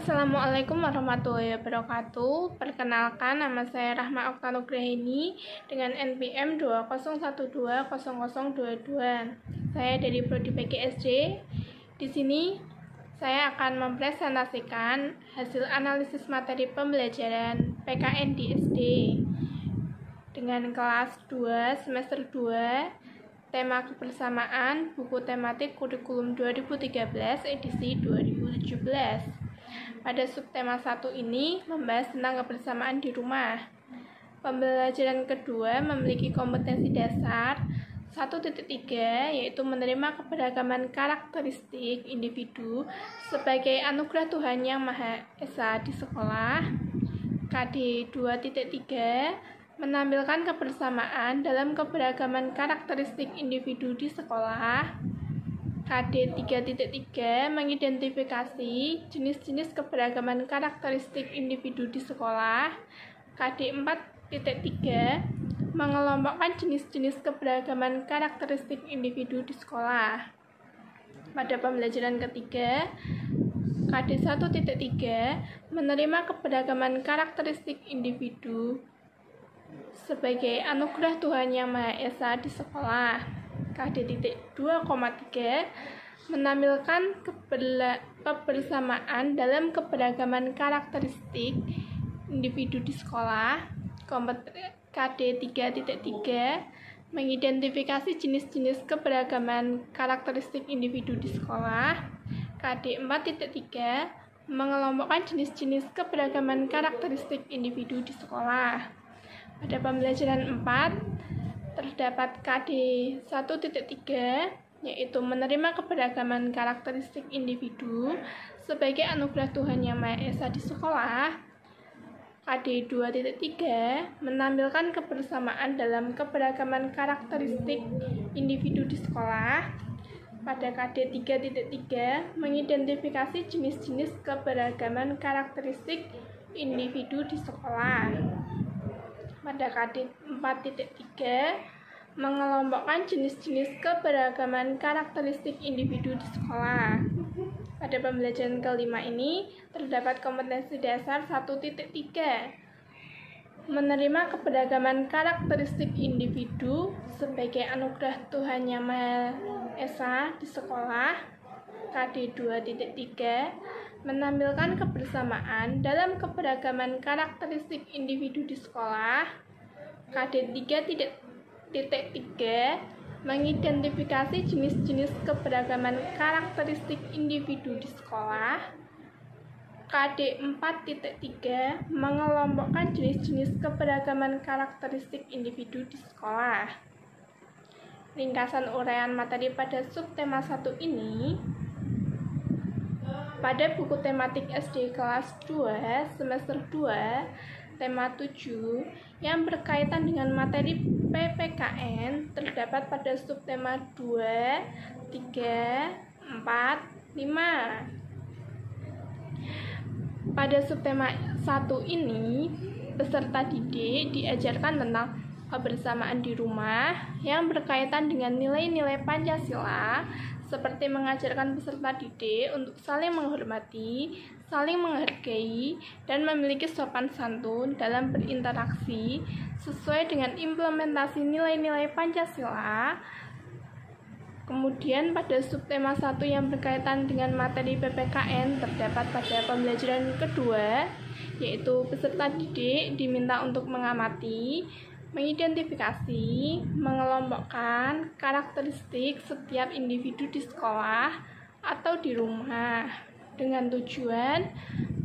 Assalamualaikum warahmatullahi wabarakatuh. Perkenalkan, nama saya Rahma Oktanugrahini dengan NPM 20120022. Saya dari Prodi PGSD. Di sini saya akan mempresentasikan hasil analisis materi pembelajaran PKN di SD dengan kelas 2 semester 2, tema kebersamaan, buku tematik kurikulum 2013 edisi 2017. Pada subtema 1 ini membahas tentang kebersamaan di rumah. Pembelajaran kedua memiliki kompetensi dasar 1.3, yaitu menerima keberagaman karakteristik individu sebagai anugerah Tuhan Yang Maha Esa di sekolah. KD 2.3 menampilkan kebersamaan dalam keberagaman karakteristik individu di sekolah. KD 3.3 mengidentifikasi jenis-jenis keberagaman karakteristik individu di sekolah. KD 4.3 mengelompokkan jenis-jenis keberagaman karakteristik individu di sekolah. Pada pembelajaran ketiga, KD 1.3 menerima keberagaman karakteristik individu sebagai anugerah Tuhan Yang Maha Esa di sekolah. KD 2,3 menampilkan kebersamaan dalam keberagaman karakteristik individu di sekolah. KD 3.3 mengidentifikasi jenis-jenis keberagaman karakteristik individu di sekolah. KD 4.3 mengelompokkan jenis-jenis keberagaman karakteristik individu di sekolah. Pada pembelajaran 4 terdapat KD 1.3, yaitu menerima keberagaman karakteristik individu sebagai anugerah Tuhan Yang Maha Esa di sekolah. KD 2.3 menampilkan kebersamaan dalam keberagaman karakteristik individu di sekolah. Pada KD 3.3 mengidentifikasi jenis-jenis keberagaman karakteristik individu di sekolah. Pada KD 4.3 mengelompokkan jenis-jenis keberagaman karakteristik individu di sekolah. Pada pembelajaran kelima ini terdapat kompetensi dasar 1.3 menerima keberagaman karakteristik individu sebagai anugerah Tuhan Yang Maha Esa di sekolah. KD 2.3 menampilkan kebersamaan dalam keberagaman karakteristik individu di sekolah. KD 3.3 mengidentifikasi jenis-jenis keberagaman karakteristik individu di sekolah. KD 4.3 mengelompokkan jenis-jenis keberagaman karakteristik individu di sekolah. Ringkasan uraian materi pada subtema 1 ini. Pada buku tematik SD kelas 2 semester 2, tema 7 yang berkaitan dengan materi PPKN terdapat pada subtema 2, 3, 4, 5. Pada subtema 1 ini, peserta didik diajarkan tentang kebersamaan di rumah yang berkaitan dengan nilai-nilai Pancasila, seperti mengajarkan peserta didik untuk saling menghormati, saling menghargai, dan memiliki sopan santun dalam berinteraksi sesuai dengan implementasi nilai-nilai Pancasila. Kemudian pada subtema 1 yang berkaitan dengan materi PPKN terdapat pada pembelajaran kedua, yaitu peserta didik diminta untuk mengamati, mengidentifikasi, mengelompokkan karakteristik setiap individu di sekolah atau di rumah dengan tujuan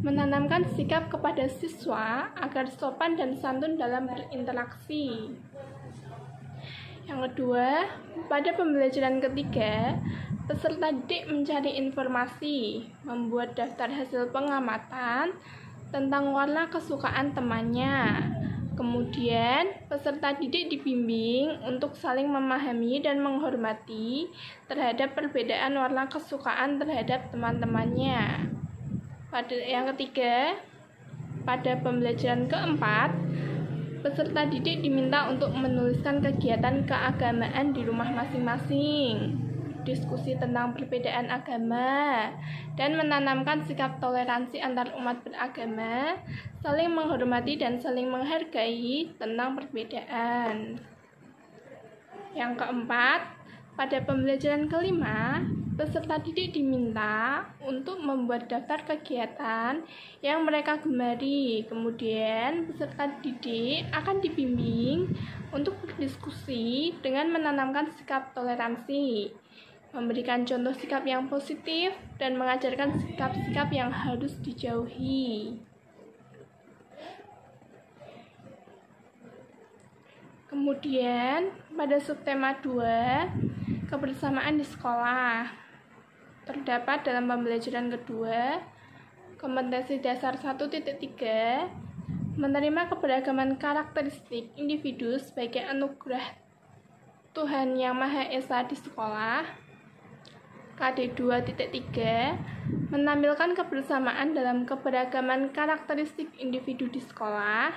menanamkan sikap kepada siswa agar sopan dan santun dalam berinteraksi. Yang kedua, pada pembelajaran ketiga, peserta didik mencari informasi, membuat daftar hasil pengamatan tentang warna kesukaan temannya. Kemudian, peserta didik dibimbing untuk saling memahami dan menghormati terhadap perbedaan warna kesukaan terhadap teman-temannya. Pada yang ketiga, pada pembelajaran keempat, peserta didik diminta untuk menuliskan kegiatan keagamaan di rumah masing-masing. berdiskusi tentang perbedaan agama dan menanamkan sikap toleransi antar umat beragama, saling menghormati dan saling menghargai tentang perbedaan. Yang keempat, pada pembelajaran kelima, peserta didik diminta untuk membuat daftar kegiatan yang mereka gemari. Kemudian, peserta didik akan dibimbing untuk berdiskusi dengan menanamkan sikap toleransi, memberikan contoh sikap yang positif, dan mengajarkan sikap-sikap yang harus dijauhi. Kemudian, pada subtema 2, kebersamaan di sekolah, terdapat dalam pembelajaran kedua, kompetensi dasar 1.3, menerima keberagaman karakteristik individu sebagai anugerah Tuhan Yang Maha Esa di sekolah. KD 2.3, menampilkan kebersamaan dalam keberagaman karakteristik individu di sekolah.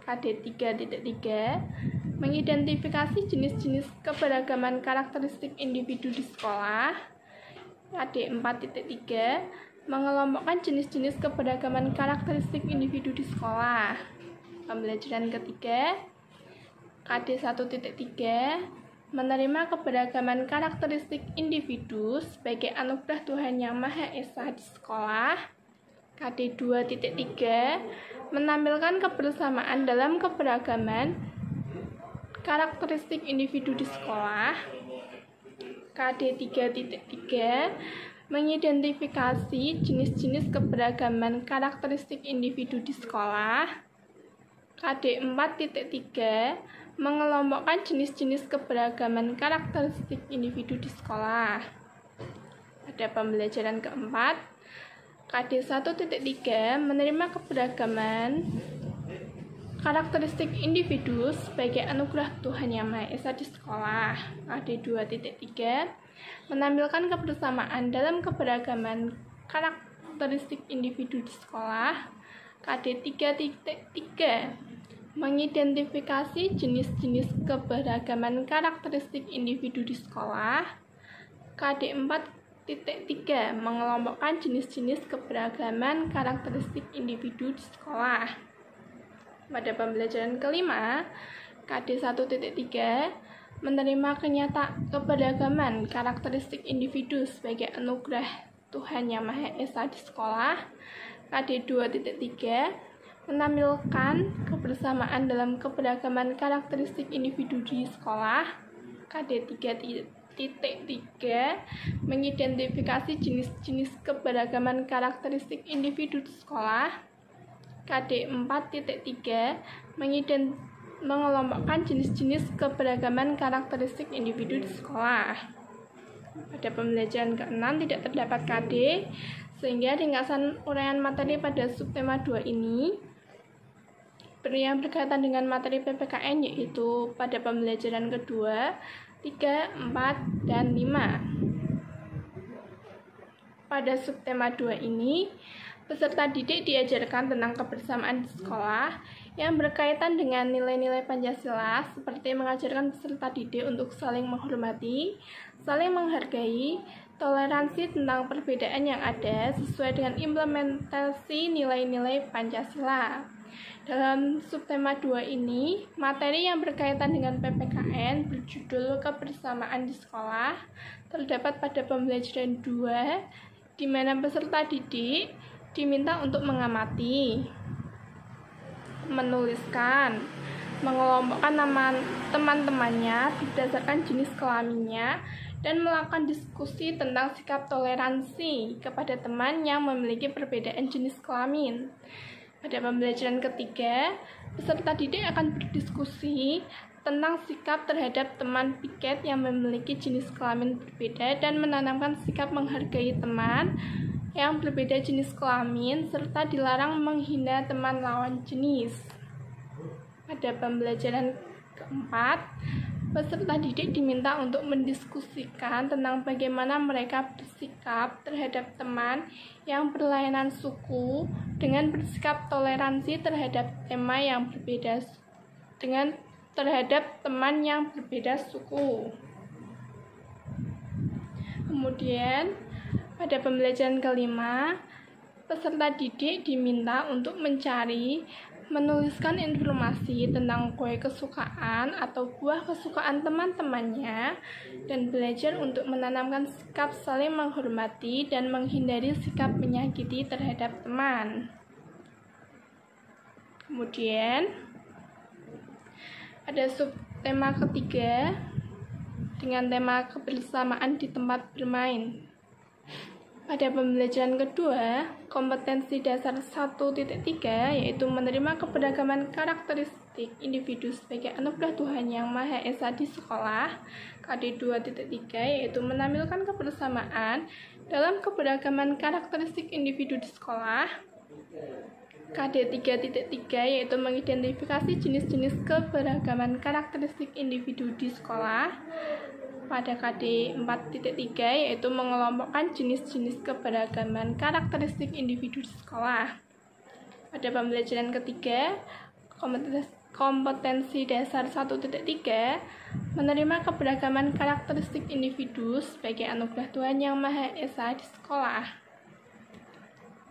KD 3.3, mengidentifikasi jenis-jenis keberagaman karakteristik individu di sekolah. KD 4.3, mengelompokkan jenis-jenis keberagaman karakteristik individu di sekolah. Pembelajaran ketiga, KD 1.3, menerima keberagaman karakteristik individu sebagai anugerah Tuhan Yang Maha Esa di sekolah. KD 2.3, menampilkan kebersamaan dalam keberagaman karakteristik individu di sekolah. KD 3.3, mengidentifikasi jenis-jenis keberagaman karakteristik individu di sekolah. KD 4.3, mengelompokkan jenis-jenis keberagaman karakteristik individu di sekolah. Pada pembelajaran keempat, KD 1.3, menerima keberagaman karakteristik individu sebagai anugerah Tuhan Yang Maha Esa di sekolah. KD 2.3, menampilkan kebersamaan dalam keberagaman karakteristik individu di sekolah. KD 3.3, mengidentifikasi jenis-jenis keberagaman karakteristik individu di sekolah. KD 4.3, mengelompokkan jenis-jenis keberagaman karakteristik individu di sekolah. Pada pembelajaran kelima, KD 1.3, menerima keberagaman karakteristik individu sebagai anugerah Tuhan Yang Maha Esa di sekolah. KD 2.3, menampilkan kebersamaan dalam keberagaman karakteristik individu di sekolah. KD 3.3, mengidentifikasi jenis-jenis keberagaman karakteristik individu di sekolah. KD 4.3, mengelompokkan jenis-jenis keberagaman karakteristik individu di sekolah. Pada pembelajaran ke-6 tidak terdapat KD, sehingga ringkasan uraian materi pada subtema 2 ini yang berkaitan dengan materi PPKN, yaitu pada pembelajaran kedua, 3, 4, dan 5. Pada subtema 2 ini, peserta didik diajarkan tentang kebersamaan di sekolah yang berkaitan dengan nilai-nilai Pancasila, seperti mengajarkan peserta didik untuk saling menghormati, saling menghargai, toleransi tentang perbedaan yang ada sesuai dengan implementasi nilai-nilai Pancasila. Dalam subtema 2 ini, materi yang berkaitan dengan PPKN berjudul Kebersamaan di Sekolah terdapat pada pembelajaran 2, di mana peserta didik diminta untuk mengamati, menuliskan, mengelompokkan nama teman-temannya berdasarkan jenis kelaminnya, dan melakukan diskusi tentang sikap toleransi kepada teman yang memiliki perbedaan jenis kelamin. Pada pembelajaran ketiga, peserta didik akan berdiskusi tentang sikap terhadap teman piket yang memiliki jenis kelamin berbeda dan menanamkan sikap menghargai teman yang berbeda jenis kelamin, serta dilarang menghina teman lawan jenis. Pada pembelajaran keempat, peserta didik diminta untuk mendiskusikan tentang bagaimana mereka bersikap terhadap teman yang berlainan suku dengan bersikap toleransi terhadap tema yang berbeda terhadap teman yang berbeda suku. Kemudian, pada pembelajaran kelima, peserta didik diminta untuk menuliskan informasi tentang kue kesukaan atau buah kesukaan teman-temannya dan belajar untuk menanamkan sikap saling menghormati dan menghindari sikap menyakiti terhadap teman. Kemudian, ada subtema ketiga dengan tema kebersamaan di tempat bermain. Pada pembelajaran kedua, kompetensi dasar 1.3 yaitu menerima keberagaman karakteristik individu sebagai anugerah Tuhan Yang Maha Esa di sekolah. KD 2.3 yaitu menampilkan kebersamaan dalam keberagaman karakteristik individu di sekolah. KD 3.3 yaitu mengidentifikasi jenis-jenis keberagaman karakteristik individu di sekolah. Pada KD 4.3 yaitu mengelompokkan jenis-jenis keberagaman karakteristik individu di sekolah. Pada pembelajaran ketiga, kompetensi dasar 1.3 menerima keberagaman karakteristik individu sebagai anugerah Tuhan Yang Maha Esa di sekolah.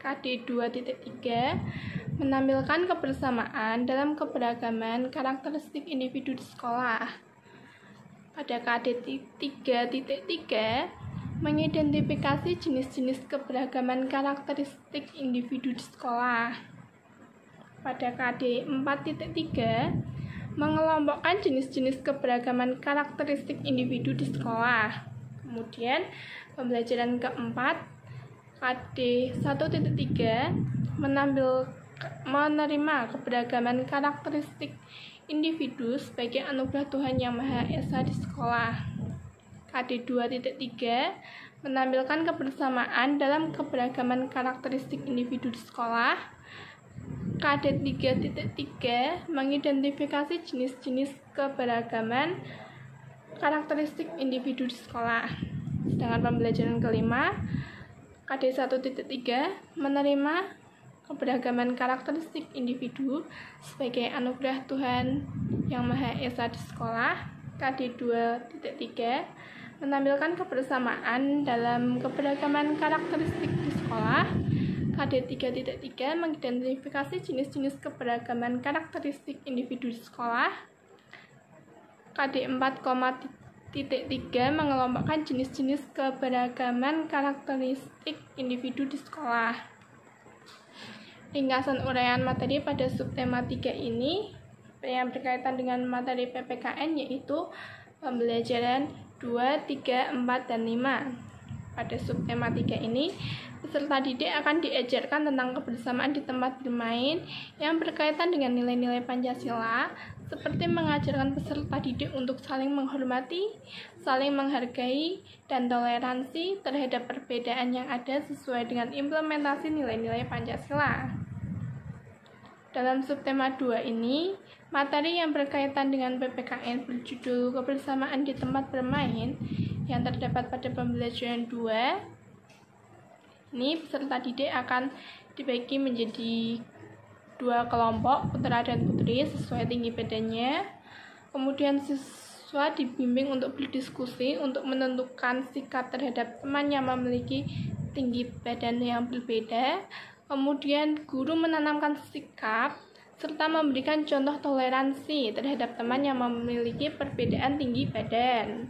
KD 2.3 menampilkan kebersamaan dalam keberagaman karakteristik individu di sekolah. Pada KD 3.3 mengidentifikasi jenis-jenis keberagaman karakteristik individu di sekolah. Pada KD 4.3 mengelompokkan jenis-jenis keberagaman karakteristik individu di sekolah. Kemudian pembelajaran keempat, KD 1.3 menerima keberagaman karakteristik individu sebagai anugerah Tuhan Yang Maha Esa di sekolah. KD 2.3 menampilkan kebersamaan dalam keberagaman karakteristik individu di sekolah. KD 3.3 mengidentifikasi jenis-jenis keberagaman karakteristik individu di sekolah. Sedangkan pembelajaran kelima, KD 1.3 menerima keberagaman karakteristik individu sebagai anugerah Tuhan Yang Maha Esa di sekolah. KD 2.3 menampilkan kebersamaan dalam keberagaman karakteristik di sekolah. KD 3.3 mengidentifikasi jenis-jenis keberagaman karakteristik individu di sekolah. KD 4,3 mengelompokkan jenis-jenis keberagaman karakteristik individu di sekolah. Ringkasan uraian materi pada subtema 3 ini yang berkaitan dengan materi PPKN yaitu pembelajaran 2, 3, 4, dan 5. Pada subtema 3 ini, peserta didik akan diajarkan tentang kebersamaan di tempat bermain yang berkaitan dengan nilai-nilai Pancasila, seperti mengajarkan peserta didik untuk saling menghormati, saling menghargai, dan toleransi terhadap perbedaan yang ada sesuai dengan implementasi nilai-nilai Pancasila. Dalam subtema 2 ini, materi yang berkaitan dengan PPKN berjudul Kebersamaan di Tempat Bermain yang terdapat pada pembelajaran 2. Ini peserta didik akan dibagi menjadi 2 kelompok, putra dan putri sesuai tinggi badannya. Kemudian siswa dibimbing untuk berdiskusi untuk menentukan sikap terhadap teman yang memiliki tinggi badan yang berbeda. Kemudian guru menanamkan sikap serta memberikan contoh toleransi terhadap teman yang memiliki perbedaan tinggi badan.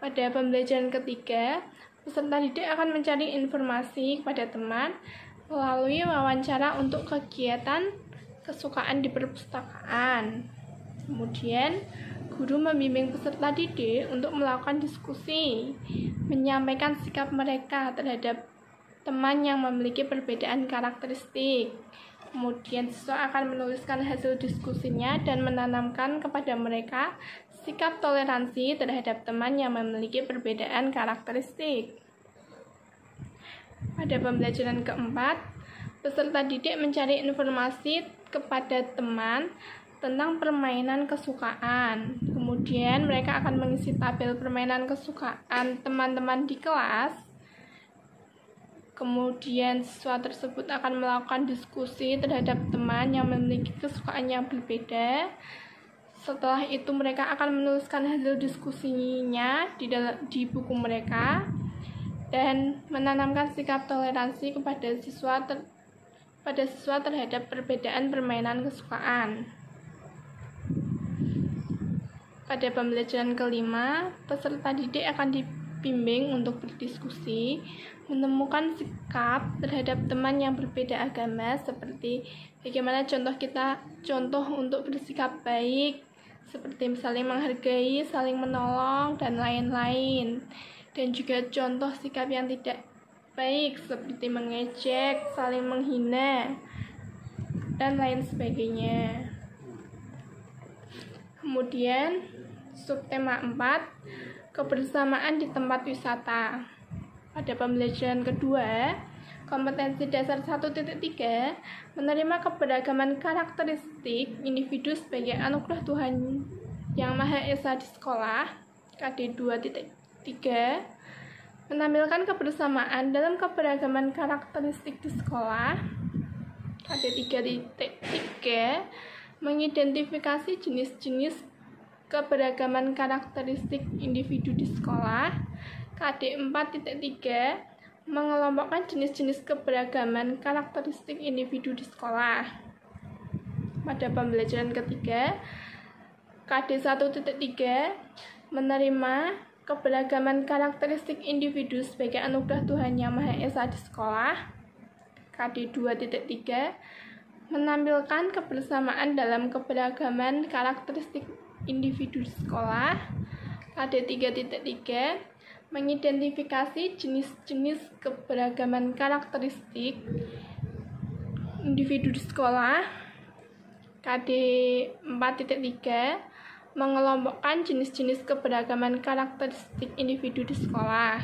Pada pembelajaran ketiga, peserta didik akan mencari informasi kepada teman melalui wawancara untuk kegiatan kesukaan di perpustakaan. Kemudian, guru membimbing peserta didik untuk melakukan diskusi, menyampaikan sikap mereka terhadap teman yang memiliki perbedaan karakteristik. Kemudian, siswa akan menuliskan hasil diskusinya dan menanamkan kepada mereka sikap toleransi terhadap teman yang memiliki perbedaan karakteristik. Pada pembelajaran keempat, peserta didik mencari informasi kepada teman tentang permainan kesukaan. Kemudian mereka akan mengisi tabel permainan kesukaan teman-teman di kelas. Kemudian siswa tersebut akan melakukan diskusi terhadap teman yang memiliki kesukaan yang berbeda. Setelah itu mereka akan menuliskan hasil diskusinya di buku mereka. dan menanamkan sikap toleransi kepada siswa terhadap perbedaan permainan kesukaan. Pada pembelajaran kelima, peserta didik akan dibimbing untuk berdiskusi, menemukan sikap terhadap teman yang berbeda agama, seperti bagaimana contoh untuk bersikap baik, seperti saling menghargai, saling menolong, dan lain-lain. Dan juga contoh sikap yang tidak baik, seperti mengejek, saling menghina, dan lain sebagainya. Kemudian, subtema 4, kebersamaan di tempat wisata. Pada pembelajaran kedua, kompetensi dasar 1.3, menerima keberagaman karakteristik individu sebagai anugerah Tuhan Yang Maha Esa di sekolah. KD 2.3, menampilkan kebersamaan dalam keberagaman karakteristik di sekolah. KD 3.3, mengidentifikasi jenis-jenis keberagaman karakteristik individu di sekolah. KD 4.3, mengelompokkan jenis-jenis keberagaman karakteristik individu di sekolah. Pada pembelajaran ketiga, KD 1.3, menerima keberagaman karakteristik individu sebagai anugerah Tuhan Yang Maha Esa di sekolah. KD 2.3, menampilkan kebersamaan dalam keberagaman karakteristik individu di sekolah. KD 3.3, mengidentifikasi jenis-jenis keberagaman karakteristik individu di sekolah. KD 4.3, mengelompokkan jenis-jenis keberagaman karakteristik individu di sekolah.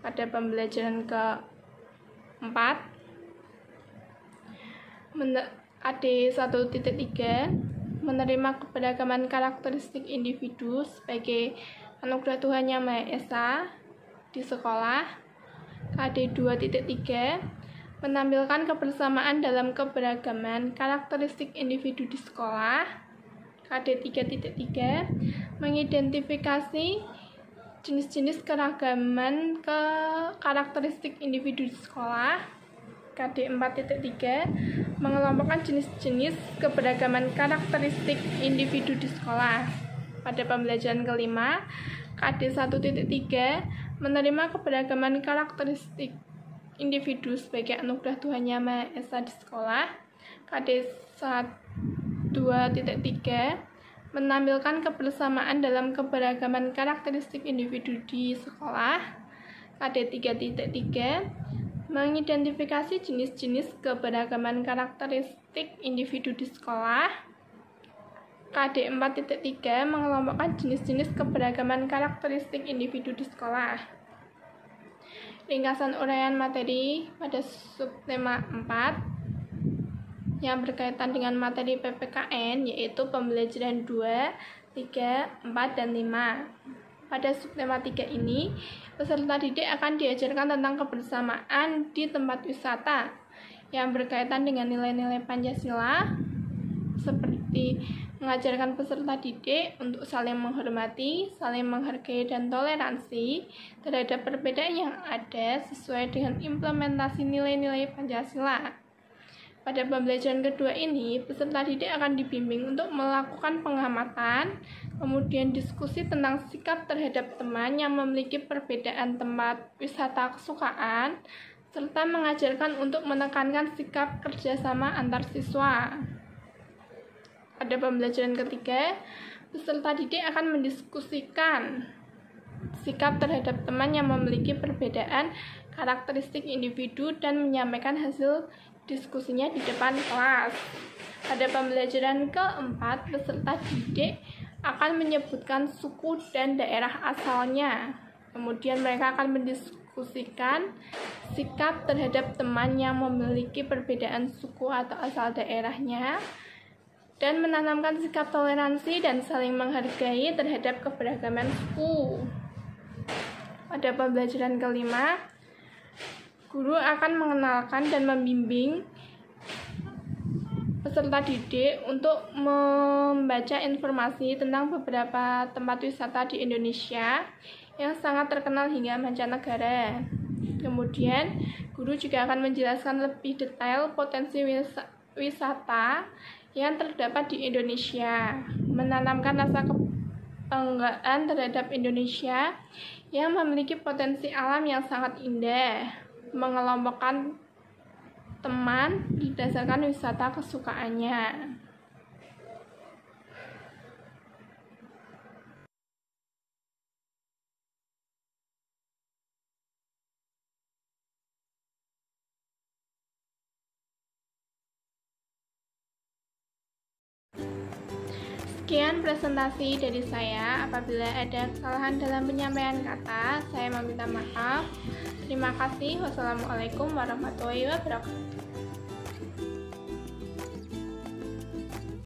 Pada pembelajaran keempat, KD 1.3, menerima keberagaman karakteristik individu sebagai anugerah Tuhan Yang Maha Esa di sekolah. KD 2.3, menampilkan kebersamaan dalam keberagaman karakteristik individu di sekolah. KD 3.3, mengidentifikasi jenis-jenis keragaman karakteristik individu di sekolah. KD 4.3, mengelompokkan jenis-jenis keberagaman karakteristik individu di sekolah. Pada pembelajaran kelima, KD 1.3, menerima keberagaman karakteristik individu sebagai anugerah Tuhan Yang Maha Esa di sekolah. KD 2.3, menampilkan kebersamaan dalam keberagaman karakteristik individu di sekolah. KD 3.3, mengidentifikasi jenis-jenis keberagaman karakteristik individu di sekolah. KD 4.3, mengelompokkan jenis-jenis keberagaman karakteristik individu di sekolah. Ringkasan uraian materi pada subtema 4 yang berkaitan dengan materi PPKN, yaitu pembelajaran 2, 3, 4, dan 5. Pada subtema 3 ini, peserta didik akan diajarkan tentang kebersamaan di tempat wisata yang berkaitan dengan nilai-nilai Pancasila, seperti mengajarkan peserta didik untuk saling menghormati, saling menghargai, dan toleransi terhadap perbedaan yang ada sesuai dengan implementasi nilai-nilai Pancasila. Pada pembelajaran kedua ini, peserta didik akan dibimbing untuk melakukan pengamatan, kemudian diskusi tentang sikap terhadap teman yang memiliki perbedaan tempat wisata kesukaan, serta mengajarkan untuk menekankan sikap kerjasama antar siswa. Pada pembelajaran ketiga, peserta didik akan mendiskusikan sikap terhadap teman yang memiliki perbedaan karakteristik individu dan menyampaikan hasil diskusinya di depan kelas. Pada pembelajaran keempat, peserta didik akan menyebutkan suku dan daerah asalnya. Kemudian mereka akan mendiskusikan sikap terhadap teman yang memiliki perbedaan suku atau asal daerahnya, dan menanamkan sikap toleransi dan saling menghargai terhadap keberagaman suku. Pada pembelajaran kelima, guru akan mengenalkan dan membimbing peserta didik untuk membaca informasi tentang beberapa tempat wisata di Indonesia yang sangat terkenal hingga mancanegara. Kemudian, guru juga akan menjelaskan lebih detail potensi wisata yang terdapat di Indonesia, menanamkan rasa kebanggaan terhadap Indonesia yang memiliki potensi alam yang sangat indah, mengelompokkan teman berdasarkan wisata kesukaannya. Sekian presentasi dari saya. Apabila ada kesalahan dalam penyampaian kata, saya meminta maaf. Terima kasih. Wassalamualaikum warahmatullahi wabarakatuh.